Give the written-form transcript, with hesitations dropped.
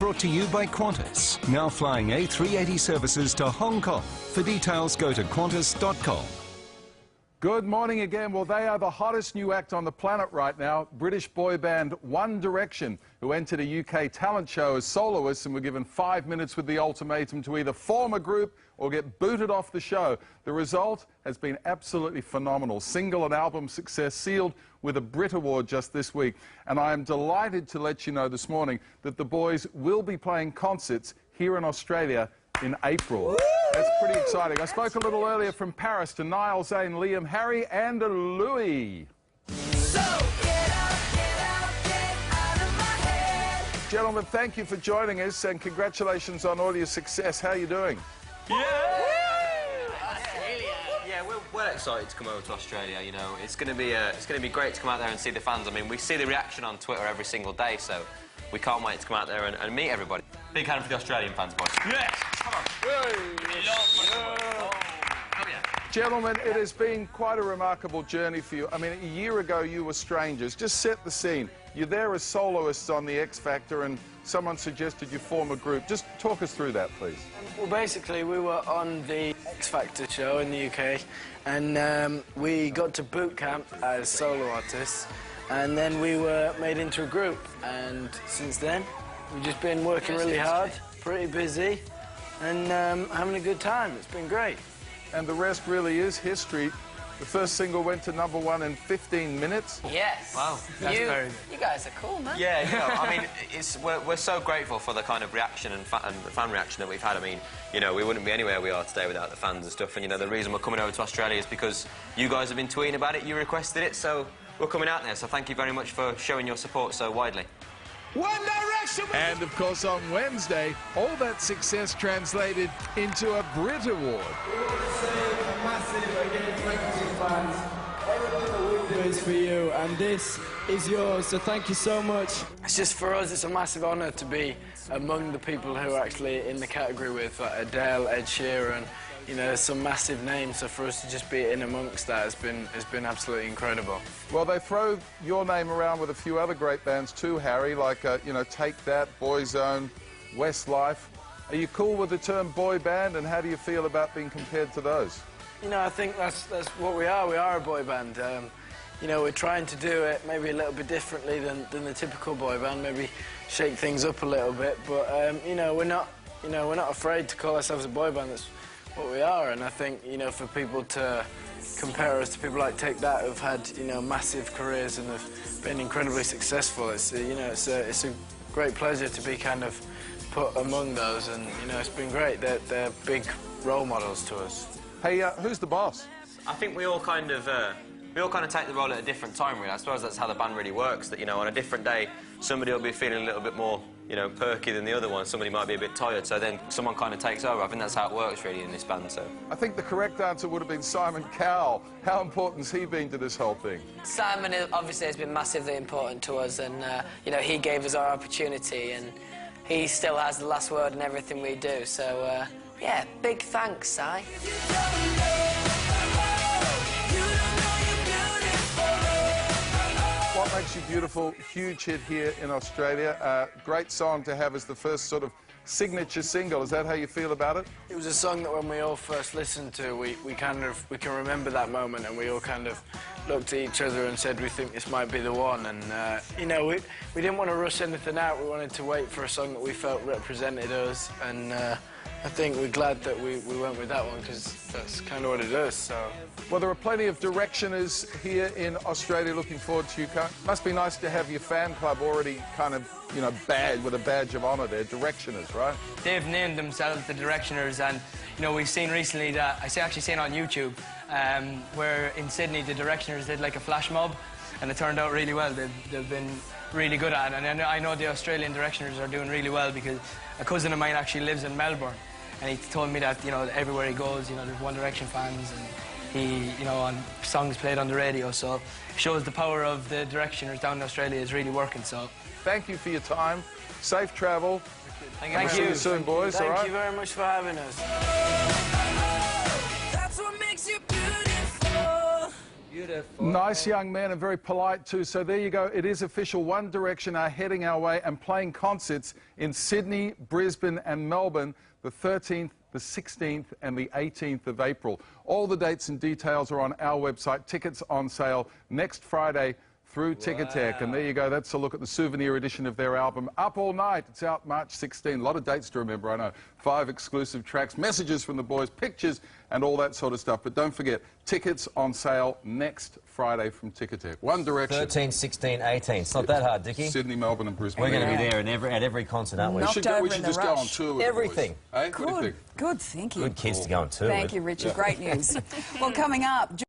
brought to you by Qantas, now flying A380 services to Hong Kong. For details, go to qantas.com. Good morning again. Well, they are the hottest new act on the planet right now, British boy band One Direction, who entered a UK talent show as soloists and were given 5 minutes with the ultimatum to either form a group or get booted off the show. The result has been absolutely phenomenal. Single and album success sealed with a Brit Award just this week. And I am delighted to let you know this morning that the boys will be playing concerts here in Australia in April. That's pretty exciting. I spoke a little earlier from Paris to Niall, Zayn, Liam, Harry and Louis. So get out of my head. Gentlemen, thank you for joining us and congratulations on all your success. How are you doing? Yeah, we're excited to come over to Australia. You know, it's going to be great to come out there and see the fans. I mean, we see the reaction on Twitter every single day, so we can't wait to come out there and meet everybody. Big hand for the Australian fans, boys. Yes! Come on. Gentlemen, it has been quite a remarkable journey for you. I mean, a year ago you were strangers. Just set the scene. You're there as soloists on the X Factor and someone suggested you form a group. Just talk us through that, please. Well, basically, we were on the X Factor show in the UK and we got to boot camp as solo artists and then we were made into a group, and since then we've just been working really hard, pretty busy, and having a good time. It's been great. And the rest really is history. The first single went to #1 in 15 minutes. Yes. Wow. That's very good. You guys are cool, man. Yeah, you know, I mean, we're so grateful for the kind of reaction and the fan reaction that we've had. I mean, you know, we wouldn't be anywhere we are today without the fans and stuff. And, you know, the reason we're coming over to Australia is because you guys have been tweeting about it, you requested it, so we're coming out there. So thank you very much for showing your support so widely. One Direction! And, of course, on Wednesday, all that success translated into a Brit Award. It's for you, and this is yours, so thank you so much. It's just for us, it's a massive honour to be among the people who are actually in the category with like Adele, Ed Sheeran, you know, some massive names, so for us to just be in amongst that has been absolutely incredible. Well, they throw your name around with a few other great bands too, Harry, like, you know, Take That, Boyzone, Westlife. Are you cool with the term boy band, and how do you feel about being compared to those? You know, I think that's what we are. We are a boy band. You know, we're trying to do it maybe a little bit differently than the typical boy band, maybe shake things up a little bit, but, you know, we're not afraid to call ourselves a boy band. That's what we are, and I think, you know, for people to compare us to people like Take That who've had, you know, massive careers and have been incredibly successful, it's, you know, it's a great pleasure to be kind of put among those, and, you know, it's been great. They're big role models to us. Hey, who's the boss? I think we all kind of take the role at a different time, really. I suppose that's how the band really works, that, you know, on a different day, somebody will be feeling a little bit more, you know, perky than the other one. Somebody might be a bit tired, so then someone kind of takes over. I think that's how it works, really, in this band, so. I think the correct answer would have been Simon Cowell. How important has he been to this whole thing? Simon obviously has been massively important to us, and you know, he gave us our opportunity, and he still has the last word in everything we do. So yeah, big thanks, Si. What Makes You Beautiful, huge hit here in Australia. Great song to have as the first sort of signature single. Is that how you feel about it? It was a song that when we all first listened to, we can remember that moment, and we all kind of looked at each other and said we think this might be the one. And you know, we didn't want to rush anything out. We wanted to wait for a song that we felt represented us, and I think we're glad that we went with that one, because that's kind of what it is. So. Well, there are plenty of Directioners here in Australia. Looking forward to you. Must be nice to have your fan club already kind of, you know, with a badge of honour there. Directioners, right? They've named themselves the Directioners, and, you know, we've seen recently that, I actually seen on YouTube, where in Sydney the Directioners did like a flash mob, and it turned out really well. They've been really good at it, and I know the Australian Directioners are doing really well, because a cousin of mine actually lives in Melbourne, and he told me that, you know, everywhere he goes, you know, there's One Direction fans, and he, you know, on songs played on the radio, so it shows the power of the Directioners down in Australia is really working, so. Thank you for your time. Safe travel. Thank you. See you soon, boys, all right? Thank you very much for having us. That's what makes you beautiful. Beautiful. Nice young man and very polite too. So there you go. It is official. One Direction are heading our way and playing concerts in Sydney, Brisbane and Melbourne the 13th, the 16th and the 18th of April. All the dates and details are on our website. Tickets on sale next Friday through Ticketek. And there you go. That's a look at the souvenir edition of their album, Up All Night. It's out March 16. A lot of dates to remember, I know. 5 exclusive tracks, messages from the boys, pictures and all that sort of stuff. But don't forget, tickets on sale next Friday from Ticketek. One Direction. 13, 16, 18. It's not that hard, Dickie. Sydney, Melbourne and Brisbane. We're going to be there at every concert, aren't we? We should just go on tour with everything. The boys. Hey? What do you think? Good thinking. Good kids to go on tour with. Thank you, Richard. Great news. Well, coming up...